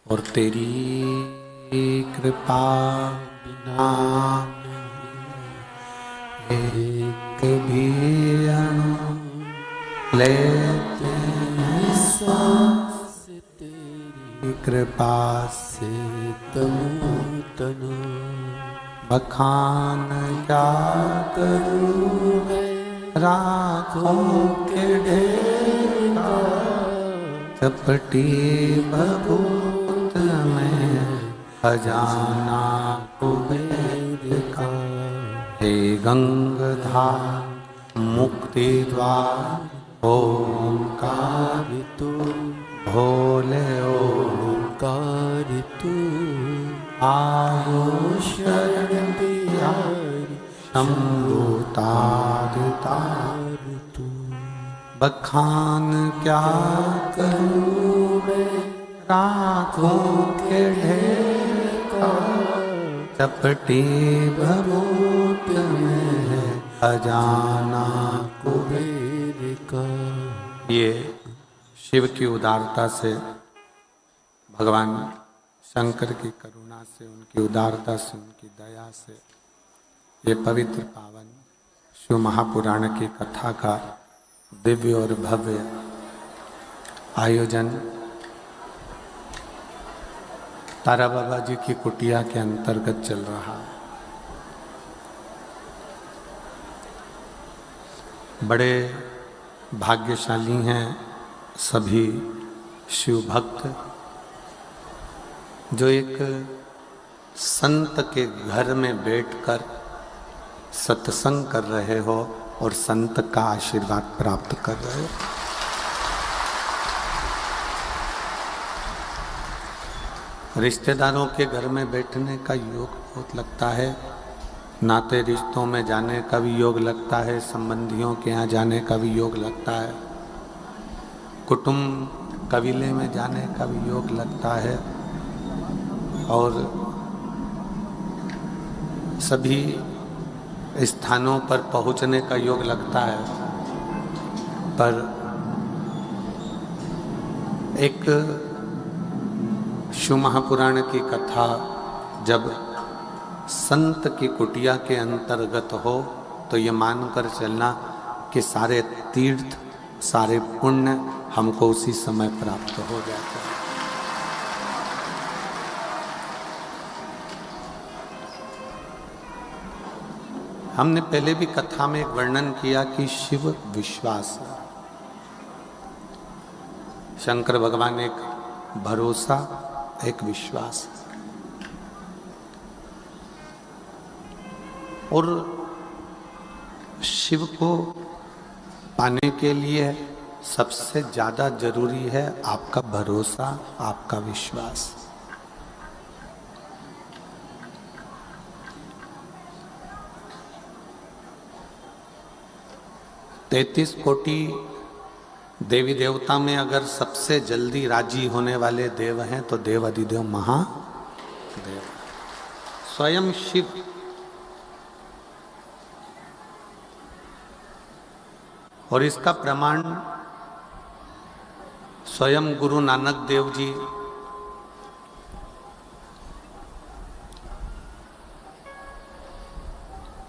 और तेरी कृपा बिना एक भी अणु लेते हैं सांस तेरी कृपा से तनु तनु। बखान क्या करूं मैं राखों के ढेर का, चपटी भभूत में खजाना कुबेर का। हे गंगाधार मुक्ति द्वार ओंकार तू, भोले ओंकार तू। आयो शरण बिहारी शंभु तार तार तू। बखान क्या करूं मैं राखों के ढेर का, चपटी भभूत में है खजाना कुबेर का। ये शिव की उदारता से, भगवान शंकर की करुणा से, उनकी उदारता से, उनकी दया से ये पवित्र पावन शिव महापुराण की कथा का दिव्य और भव्य आयोजन तारा बाबा जी की कुटिया के अंतर्गत चल रहा है। बड़े भाग्यशाली हैं सभी शिव भक्त जो एक संत के घर में बैठकर सत्संग कर रहे हो और संत का आशीर्वाद प्राप्त कर रहे हो। रिश्तेदारों के घर में बैठने का योग बहुत लगता है, नाते रिश्तों में जाने का भी योग लगता है, संबंधियों के यहाँ जाने का भी योग लगता है, कुटुंब कबीले में जाने का भी योग लगता है और सभी स्थानों पर पहुँचने का योग लगता है। पर एक शिव महापुराण की कथा जब संत की कुटिया के अंतर्गत हो तो ये मानकर चलना कि सारे तीर्थ, सारे पुण्य हमको उसी समय प्राप्त हो जाते हैं। हमने पहले भी कथा में एक वर्णन किया कि शिव विश्वास, शंकर भगवान एक भरोसा, एक विश्वास। और शिव को पाने के लिए सबसे ज्यादा जरूरी है आपका भरोसा, आपका विश्वास। तैतीस कोटि देवी देवता में अगर सबसे जल्दी राजी होने वाले देव हैं तो देव अधिदेव महादेव स्वयं शिव। और इसका प्रमाण स्वयं गुरु नानक देव जी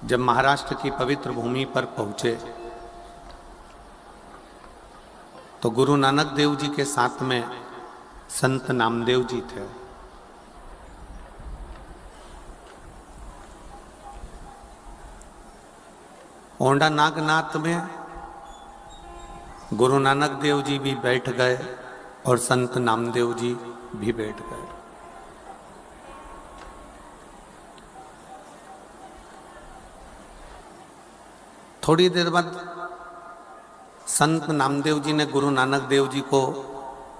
जब महाराष्ट्र की पवित्र भूमि पर पहुंचे तो गुरु नानक देव जी के साथ में संत नामदेव जी थे। ओंडा नागनाथ में गुरु नानक देव जी भी बैठ गए और संत नामदेव जी भी बैठ गए। थोड़ी देर बाद संत नामदेव जी ने गुरु नानक देव जी को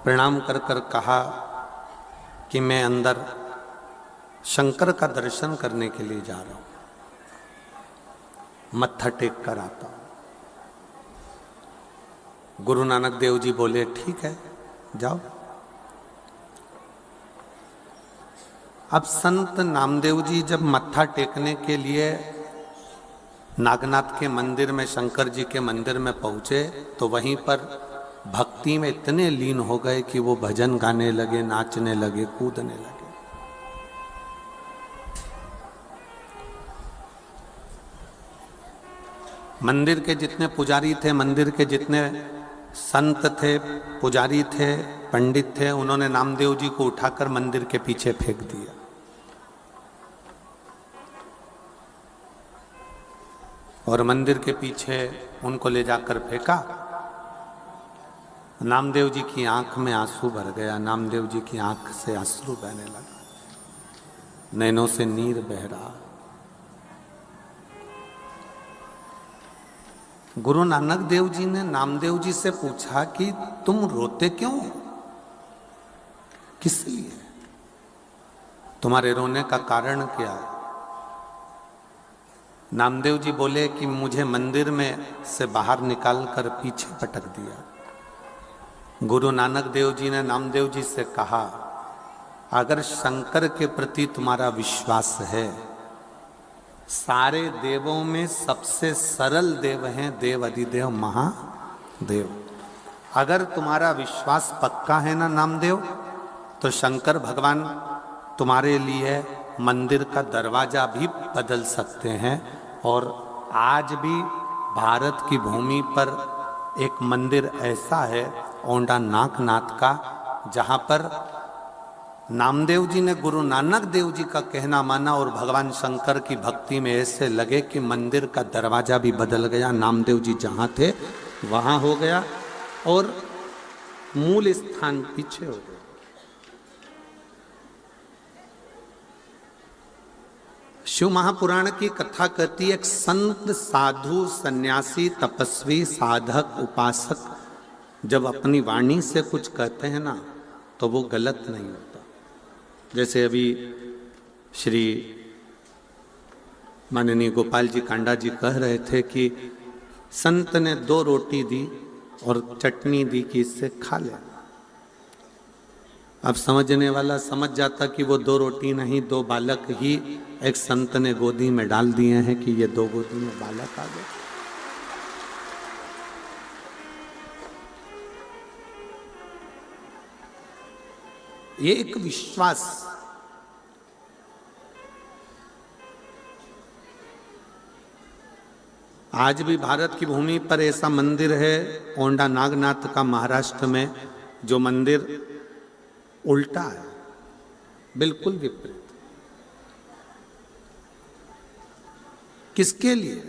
प्रणाम कर कर कहा कि मैं अंदर शंकर का दर्शन करने के लिए जा रहा हूं, मत्था टेक कर आता हूं। गुरु नानक देव जी बोले ठीक है जाओ। अब संत नामदेव जी जब मत्था टेकने के लिए नागनाथ के मंदिर में, शंकर जी के मंदिर में पहुंचे तो वहीं पर भक्ति में इतने लीन हो गए कि वो भजन गाने लगे, नाचने लगे, कूदने लगे। मंदिर के जितने पुजारी थे, मंदिर के जितने संत थे, पुजारी थे, पंडित थे, उन्होंने नामदेव जी को उठाकर मंदिर के पीछे फेंक दिया। और मंदिर के पीछे उनको ले जाकर फेंका। नामदेव जी की आंख में आंसू भर गया, नामदेव जी की आंख से आंसू बहने लगा, नैनों से नीर बह रहा। गुरु नानक देव जी ने नामदेव जी से पूछा कि तुम रोते क्यों हो, किस लिए, तुम्हारे रोने का कारण क्या है? नामदेव जी बोले कि मुझे मंदिर में से बाहर निकालकर पीछे पटक दिया। गुरु नानक देव जी ने नामदेव जी से कहा, अगर शंकर के प्रति तुम्हारा विश्वास है, सारे देवों में सबसे सरल देव हैं देव अधिदेव महादेव। अगर तुम्हारा विश्वास पक्का है ना नामदेव, तो शंकर भगवान तुम्हारे लिए मंदिर का दरवाजा भी बदल सकते हैं। और आज भी भारत की भूमि पर एक मंदिर ऐसा है औंढा नागनाथ का, जहाँ पर नामदेव जी ने गुरु नानक देव जी का कहना माना और भगवान शंकर की भक्ति में ऐसे लगे कि मंदिर का दरवाजा भी बदल गया। नामदेव जी जहाँ थे वहाँ हो गया और मूल स्थान पीछे हो गया। शिव महापुराण की कथा कहती है, एक संत, साधु, सन्यासी, तपस्वी, साधक, उपासक जब अपनी वाणी से कुछ कहते हैं ना, तो वो गलत नहीं होता। जैसे अभी श्री माननीय गोपाल जी कांडा जी कह रहे थे कि संत ने 2 रोटी दी और चटनी दी कि इससे खा ले। अब समझने वाला समझ जाता कि वो 2 रोटी नहीं, 2 बालक ही एक संत ने गोदी में डाल दिए हैं कि ये 2 गोदी में बालक आ गए। ये एक विश्वास। आज भी भारत की भूमि पर ऐसा मंदिर है औंढा नागनाथ का, महाराष्ट्र में, जो मंदिर उल्टा है, बिल्कुल विपरीत। किसके लिए?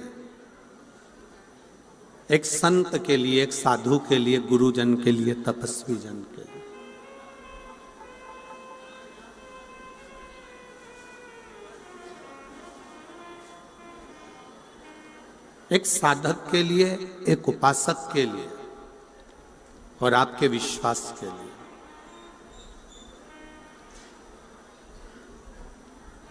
एक संत के लिए, एक साधु के लिए, गुरुजन के लिए, तपस्वी जन के लिए। एक साधक के लिए, एक उपासक के लिए और आपके विश्वास के लिए।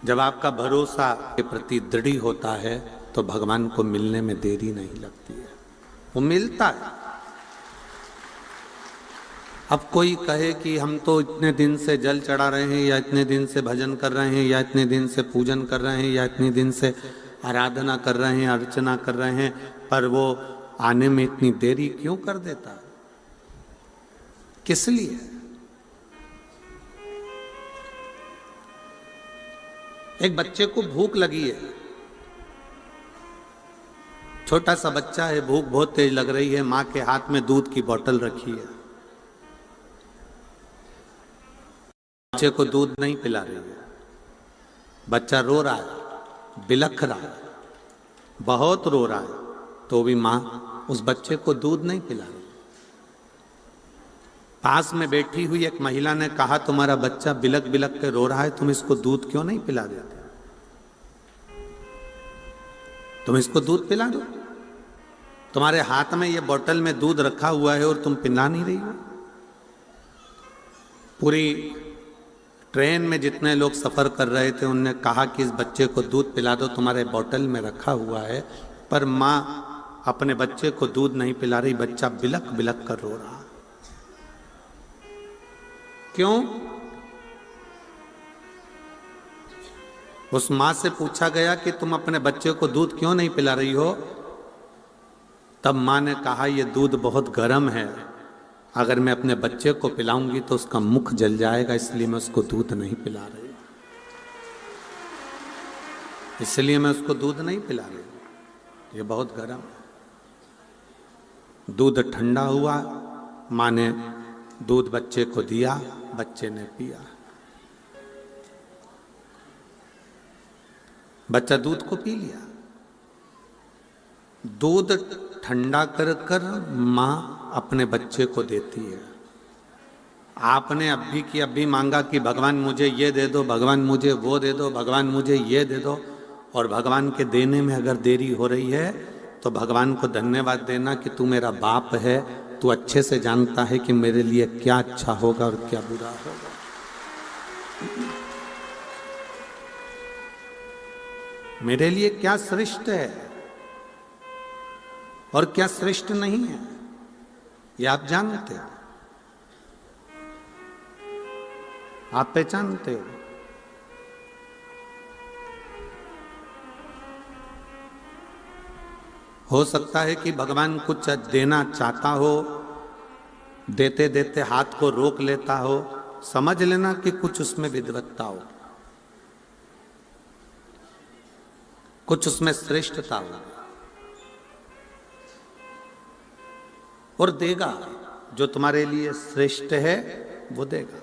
जब आपका भरोसा के प्रति दृढ़ होता है तो भगवान को मिलने में देरी नहीं लगती है, वो मिलता है। अब कोई कहे कि हम तो इतने दिन से जल चढ़ा रहे हैं, या इतने दिन से भजन कर रहे हैं, या इतने दिन से पूजन कर रहे हैं, या इतने दिन से आराधना कर रहे हैं, अर्चना कर रहे हैं, पर वो आने में इतनी देरी क्यों कर देता है? किस लिए? एक बच्चे को भूख लगी है, छोटा सा बच्चा है, भूख बहुत तेज लग रही है, माँ के हाथ में दूध की बोतल रखी है, बच्चे को दूध नहीं पिला रही है, बच्चा रो रहा है, बिलख रहा है, बहुत रो रहा है, तो भी माँ उस बच्चे को दूध नहीं पिला रही। पास में बैठी हुई एक महिला ने कहा, तुम्हारा बच्चा बिलख बिलख के रो रहा है, तुम इसको दूध क्यों नहीं पिला देते? तुम इसको दूध पिला दो, तुम्हारे हाथ में ये बोतल में दूध रखा हुआ है और तुम पिला नहीं रही हो। पूरी ट्रेन में जितने लोग सफ़र कर रहे थे उनने कहा कि इस बच्चे को दूध पिला दो, तुम्हारे बोतल में रखा हुआ है, पर माँ अपने बच्चे को दूध नहीं पिला रही, बच्चा बिलख बिलख कर रो रहा। क्यों? उस माँ से पूछा गया कि तुम अपने बच्चे को दूध क्यों नहीं पिला रही हो? तब माँ ने कहा, ये दूध बहुत गर्म है अगर मैं अपने बच्चे को पिलाऊंगी तो उसका मुख जल जाएगा, इसलिए मैं उसको दूध नहीं पिला रही, इसलिए मैं उसको दूध नहीं पिला रही। ये बहुत गर्म है। दूध ठंडा हुआ, माँ ने दूध बच्चे को दिया, बच्चे ने पिया। बच्चा दूध को पी लिया। दूध ठंडा कर कर माँ अपने बच्चे को देती है। आपने अभी की अभी मांगा कि भगवान मुझे ये दे दो, भगवान मुझे वो दे दो, भगवान मुझे ये दे दो, और भगवान के देने में अगर देरी हो रही है तो भगवान को धन्यवाद देना कि तू मेरा बाप है, तू अच्छे से जानता है कि मेरे लिए क्या अच्छा होगा और क्या बुरा होगा। मेरे लिए क्या श्रेष्ठ है और क्या श्रेष्ठ नहीं है, ये आप जानते हो, आप पहचानते हो। हो सकता है कि भगवान कुछ देना चाहता हो, देते देते हाथ को रोक लेता हो, समझ लेना कि कुछ उसमें विद्वत्ता हो, कुछ उसमें श्रेष्ठता हो, और देगा। जो तुम्हारे लिए श्रेष्ठ है वो देगा,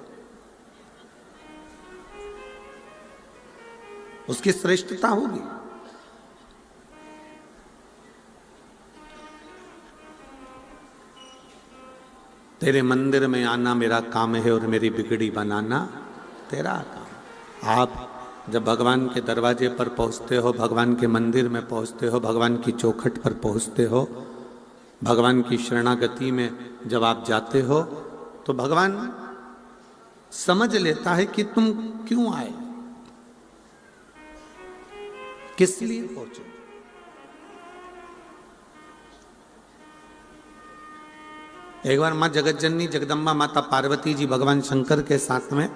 उसकी श्रेष्ठता होगी। तेरे मंदिर में आना मेरा काम है और मेरी बिगड़ी बनाना तेरा काम। आप जब भगवान के दरवाजे पर पहुंचते हो, भगवान के मंदिर में पहुंचते हो, भगवान की चौखट पर पहुंचते हो, भगवान की शरणागति में जब आप जाते हो, तो भगवान समझ लेता है कि तुम क्यों आए, किस लिए पहुंचे। एक बार माँ जगतजननी जगदम्बा माता पार्वती जी भगवान शंकर के साथ में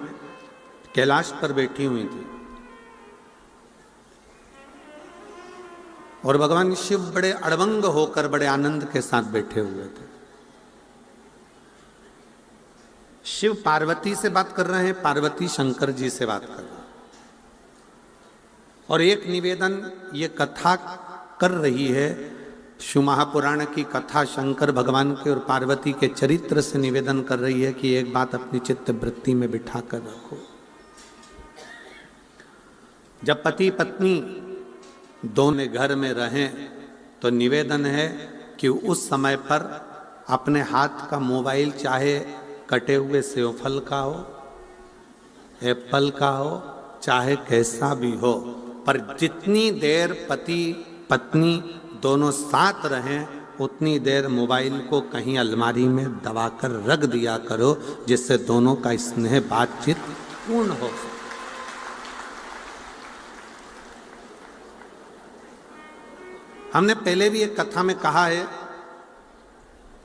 कैलाश पर बैठी हुई थी, और भगवान शिव बड़े अड़बंग होकर बड़े आनंद के साथ बैठे हुए थे। शिव पार्वती से बात कर रहे हैं, पार्वती शंकर जी से बात कर रहे हैं। और एक निवेदन ये कथा कर रही है, शिव महापुराण की कथा शंकर भगवान के और पार्वती के चरित्र से निवेदन कर रही है कि एक बात अपनी चित्त वृत्ति में बिठा कर रखो। जब पति पत्नी दोनों घर में रहें तो निवेदन है कि उस समय पर अपने हाथ का मोबाइल, चाहे कटे हुए सेवफल का हो, एप्पल का हो, चाहे कैसा भी हो, पर जितनी देर पति पत्नी दोनों साथ रहें उतनी देर मोबाइल को कहीं अलमारी में दबाकर रख दिया करो, जिससे दोनों का स्नेह बातचीत पूर्ण हो। हमने पहले भी एक कथा में कहा है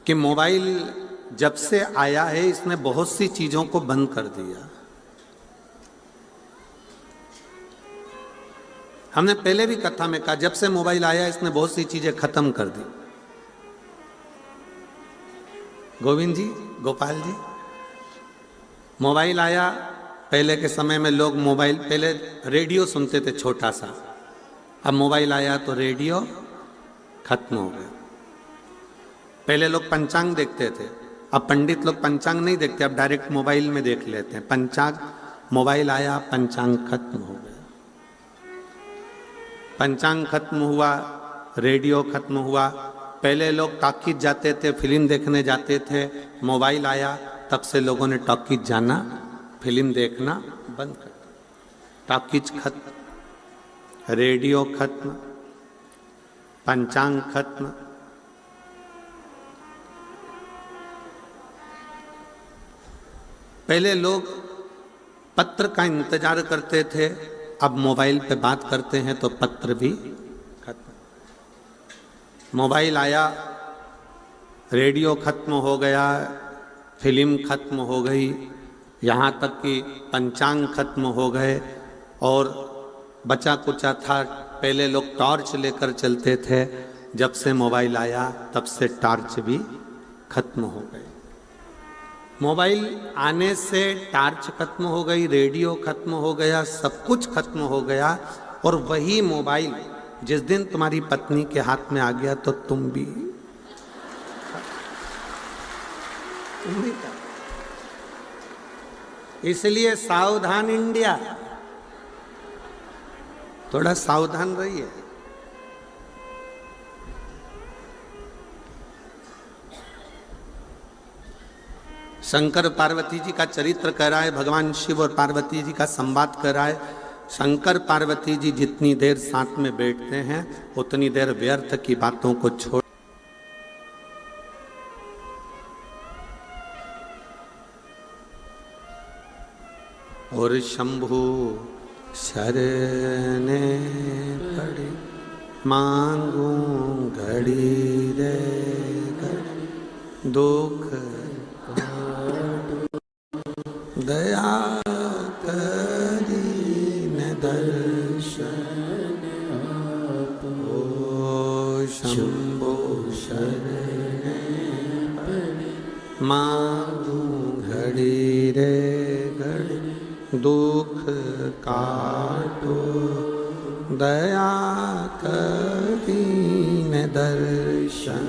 कि मोबाइल जब से आया है इसने बहुत सी चीजों को बंद कर दिया। हमने पहले भी कथा में कहा जब से मोबाइल आया इसने बहुत सी चीजें खत्म कर दी। गोविंद जी, गोपाल जी, मोबाइल आया, पहले के समय में लोग मोबाइल, पहले रेडियो सुनते थे छोटा सा, अब मोबाइल आया तो रेडियो खत्म हो गया। पहले लोग पंचांग देखते थे, अब पंडित लोग पंचांग नहीं देखते, अब डायरेक्ट मोबाइल में देख लेते हैं पंचांग। मोबाइल आया, पंचांग खत्म हो गया। पंचांग खत्म हुआ, रेडियो खत्म हुआ। पहले लोग टॉकीज जाते थे, फिल्म देखने जाते थे, मोबाइल आया तब से लोगों ने टॉकीज जाना, फिल्म देखना बंद कर दिया। टॉकीज खत्म, रेडियो खत्म, पंचांग खत्म। पहले लोग पत्र का इंतजार करते थे, अब मोबाइल पे बात करते हैं तो पत्र भी खत्म। मोबाइल आया, रेडियो खत्म हो गया, फिल्म खत्म हो गई, यहाँ तक कि पंचांग खत्म हो गए। और बचा कुचा था, पहले लोग टॉर्च लेकर चलते थे, जब से मोबाइल आया तब से टॉर्च भी खत्म हो गए। मोबाइल आने से टार्च खत्म हो गई, रेडियो खत्म हो गया, सब कुछ खत्म हो गया। और वही मोबाइल जिस दिन तुम्हारी पत्नी के हाथ में आ गया तो तुम भी इसलिए सावधान इंडिया, थोड़ा सावधान रहिए। शंकर पार्वती जी का चरित्र कर रहा है, भगवान शिव और पार्वती जी का संवाद कर रहा है। शंकर पार्वती जी जितनी देर साथ में बैठते हैं उतनी देर व्यर्थ की बातों को छोड़, और शंभु शरणे पड़े मांगू घड़ी रे घड़ी, दुख दया करीन दर्शन ओ शंभो शरणे पड़े मांगू घड़ी रे घड़ी, दुख काटो दया करीन दर्शन।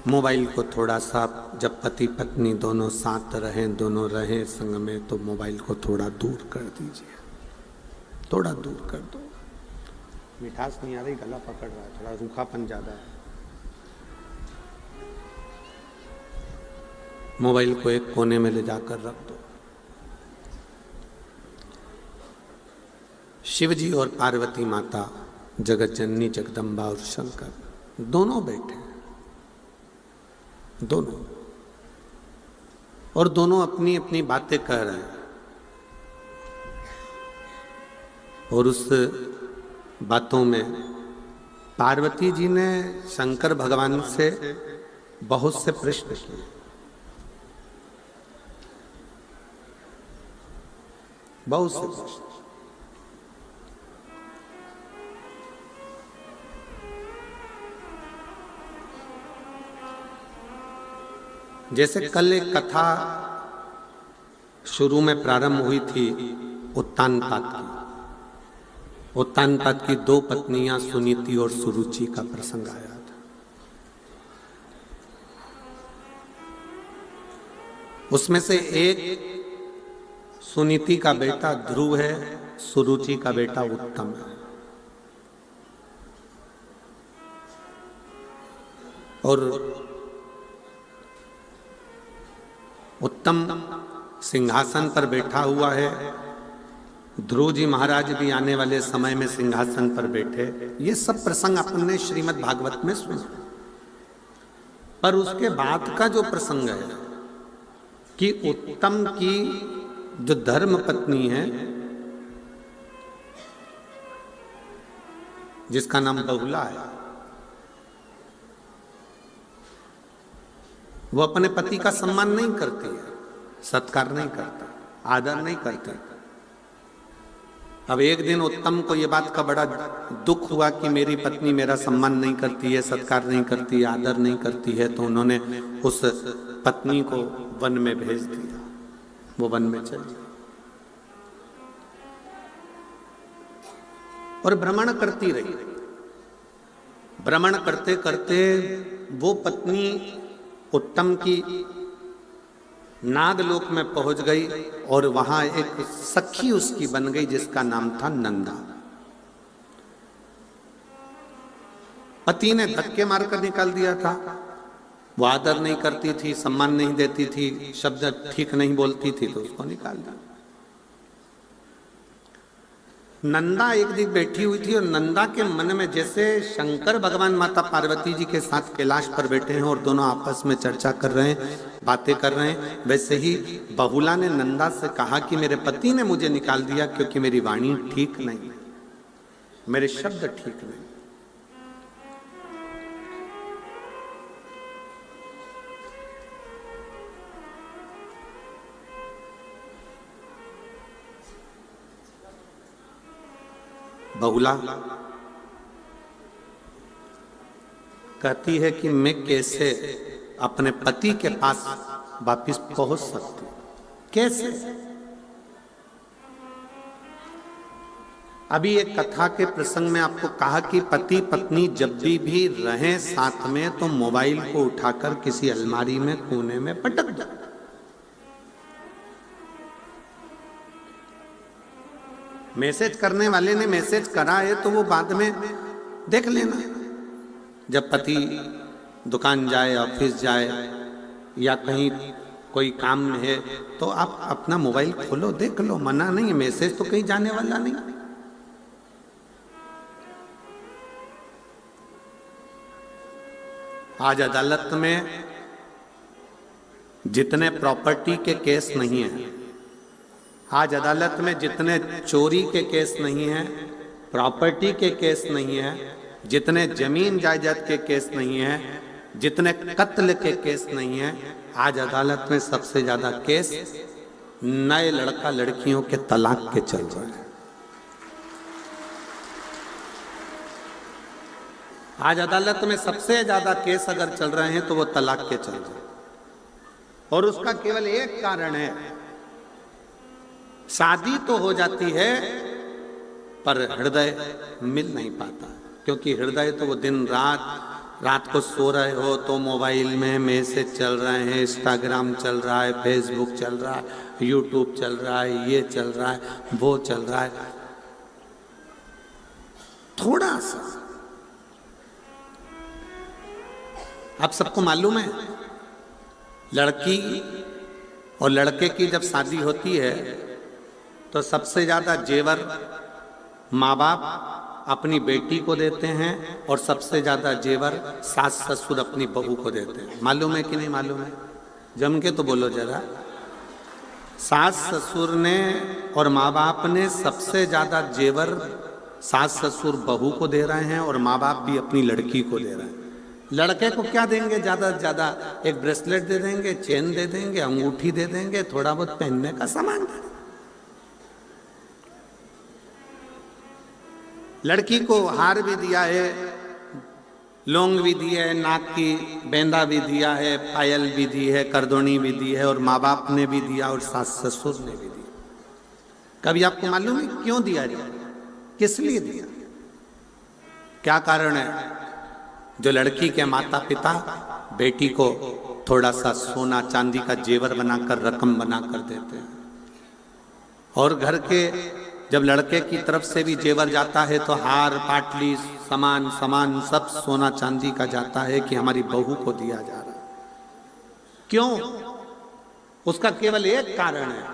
मोबाइल को थोड़ा सा, जब पति पत्नी दोनों साथ रहें, दोनों रहें संग में, तो मोबाइल को थोड़ा दूर कर दीजिए, थोड़ा दूर कर दो। मिठास नहीं आ रही, गला पकड़ रहा है, थोड़ा रूखापन ज्यादा है। मोबाइल को एक कोने में ले जाकर रख दो। शिव जी और पार्वती माता, जगत जननी जगदम्बा और शंकर दोनों बैठे हैं, दोनों, और दोनों अपनी अपनी बातें कर रहे हैं। और उस बातों में पार्वती जी ने शंकर भगवान से बहुत से प्रश्न किए। बहुत से प्रश्न। जैसे कल एक कथा शुरू में प्रारंभ हुई थी उत्तानपाद की। उत्तानपाद की दो पत्नियां सुनीति और सुरुचि का प्रसंग आया था। उसमें से एक सुनीति का बेटा ध्रुव है, सुरुचि का बेटा उत्तम है। और उत्तम सिंहासन पर बैठा हुआ है, ध्रुव जी महाराज भी आने वाले समय में सिंहासन पर बैठे। ये सब प्रसंग अपन ने श्रीमद् भागवत में सुना। पर उसके बाद का जो प्रसंग है कि उत्तम की जो धर्म पत्नी है, जिसका नाम बहुला है, वो अपने पति का सम्मान नहीं करती है, सत्कार नहीं करता, आदर नहीं करती। अब एक दिन उत्तम को ये बात का बड़ा दुख हुआ कि मेरी पत्नी मेरा सम्मान नहीं करती है, सत्कार नहीं करती है, आदर नहीं करती है। तो उन्होंने उस पत्नी को वन में भेज दिया, वो वन में चली और भ्रमण करती रही। भ्रमण करते करते वो पत्नी उत्तम की नागलोक में पहुंच गई और वहां एक सखी उसकी बन गई जिसका नाम था नंदा। पति ने धक्के मारकर निकाल दिया था। वो आदर नहीं करती थी, सम्मान नहीं देती थी, शब्द ठीक नहीं बोलती थी, तो उसको निकाल दिया। नंदा एक दिन बैठी हुई थी और नंदा के मन में, जैसे शंकर भगवान माता पार्वती जी के साथ कैलाश पर बैठे हैं और दोनों आपस में चर्चा कर रहे हैं, बातें कर रहे हैं, वैसे ही बहुला ने नंदा से कहा कि मेरे पति ने मुझे निकाल दिया क्योंकि मेरी वाणी ठीक नहीं है, मेरे शब्द ठीक नहीं। बहुला कहती है कि मैं कैसे अपने पति के पास वापिस पहुंच सकती। कैसे? अभी एक कथा के प्रसंग में आपको कहा कि पति पत्नी जब भी रहें साथ में तो मोबाइल को उठाकर किसी अलमारी में कोने में पटक दो। मैसेज करने वाले ने मैसेज करा है तो वो बाद में देख लेना। जब पति दुकान जाए, ऑफिस जाए या कहीं कोई काम में है तो आप अपना मोबाइल खोलो, देख लो, मना नहीं है, मैसेज तो कहीं जाने वाला नहीं। आज अदालत में जितने प्रॉपर्टी के केस नहीं है, आज अदालत में जितने चोरी के केस नहीं है, प्रॉपर्टी के केस नहीं है, जितने जमीन जायदाद के केस नहीं है, जितने कत्ल के केस नहीं है, आज अदालत में सबसे ज्यादा केस नए लड़का लड़कियों के तलाक के चल रहे हैं। आज अदालत में सबसे ज्यादा केस अगर चल रहे हैं तो वो तलाक के चल रहे हैं। और उसका केवल एक कारण है, शादी तो हो जाती है पर हृदय मिल नहीं पाता। क्योंकि हृदय तो वो दिन रात को सो रहे हो तो मोबाइल में मैसेज चल रहे हैं, इंस्टाग्राम चल रहा है, फेसबुक चल रहा है, यूट्यूब चल रहा है, ये चल रहा है, वो चल रहा है। थोड़ा सा आप सबको मालूम है, लड़की और लड़के की जब शादी होती है तो सबसे ज्यादा जेवर माँ बाप अपनी बेटी को देते हैं और सबसे ज्यादा जेवर सास ससुर अपनी बहू को देते हैं। मालूम है कि नहीं मालूम है? जम के तो बोलो जरा। सास ससुर ने और माँ बाप ने सबसे ज्यादा जेवर सास ससुर बहू को दे रहे हैं और माँ बाप भी अपनी लड़की को दे रहे हैं। लड़के को क्या देंगे? ज्यादा से ज्यादा एक ब्रेसलेट दे देंगे, चेन दे देंगे, अंगूठी दे देंगे, थोड़ा बहुत पहनने का सामान दे देंगे। लड़की को हार भी दिया है, लौंग भी दिया है, नाक की बेंदा भी दिया है, पायल भी दी है, करदोनी भी दी है, और माँ बाप ने भी दिया और सास ससुर ने भी दिया। कभी आपको मालूम है क्यों दिया जाए? किस लिए दिया? क्या कारण है? जो लड़की के माता पिता बेटी को थोड़ा सा सोना चांदी का जेवर बनाकर रकम बनाकर देते हैं, और घर के जब लड़के की तरफ से भी जेवर जाता है तो हार पाटली सामान सब सोना चांदी का जाता है कि हमारी बहू को दिया जा रहा है। क्यों? उसका केवल एक कारण है,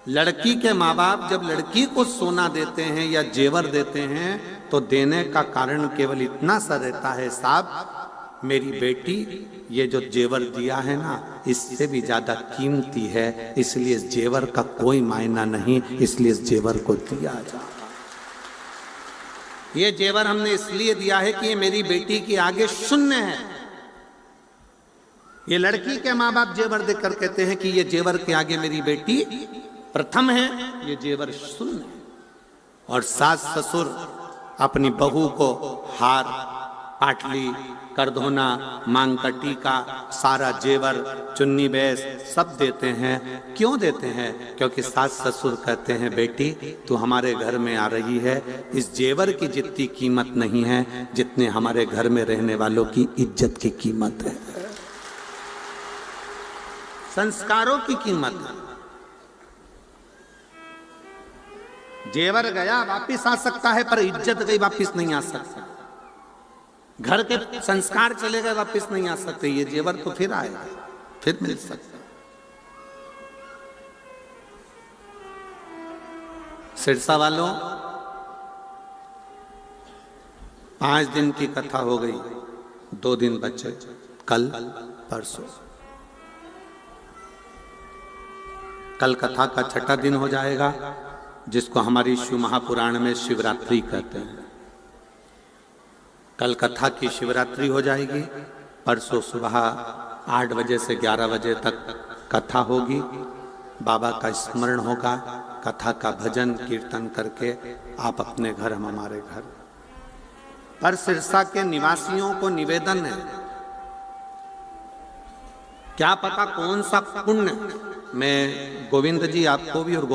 लड़की के माँ बाप जब लड़की को सोना देते हैं या जेवर देते हैं तो देने का कारण केवल इतना सा रहता है, साहब मेरी बेटी ये जो जेवर दिया है ना इससे भी ज्यादा कीमती है, इसलिए इस जेवर का कोई मायना नहीं, इसलिए इस जेवर को दिया जा। ये जेवर हमने इसलिए दिया है कि ये मेरी बेटी के आगे शून्य है। ये लड़की के माँ बाप जेवर देकर कहते हैं कि ये जेवर के आगे मेरी बेटी प्रथम है, ये जेवर शून्य है। और सास ससुर अपनी बहू को हार पाटली करधोना मांग का टीका सारा जेवर चुन्नी बेस सब देते हैं। क्यों देते हैं? क्योंकि सास ससुर कहते हैं बेटी तू हमारे घर में आ रही है, इस जेवर की जितनी कीमत नहीं है जितने हमारे घर में रहने वालों की इज्जत की कीमत है, संस्कारों की कीमत है। जेवर गया वापिस आ सकता है पर इज्जत गई वापिस नहीं आ सकता। घर के संस्कार चले गए वापिस नहीं आ सकते, ये जेवर तो फिर आएगा, फिर मिल सकता। सिरसा वालों 5 दिन की कथा हो गई, 2 दिन बचे, कल परसों। कल कथा का छठा दिन हो जाएगा जिसको हमारी शिव महापुराण में शिवरात्रि कहते हैं। कल कथा की शिवरात्रि हो जाएगी, परसों सुबह 8 बजे से 11 बजे तक कथा होगी, बाबा का स्मरण होगा, कथा का भजन कीर्तन करके आप अपने घर हम हमारे घर। पर सिरसा के निवासियों को निवेदन है क्या पता कौन सा पुण्य। मैं गोविंद जी आपको भी और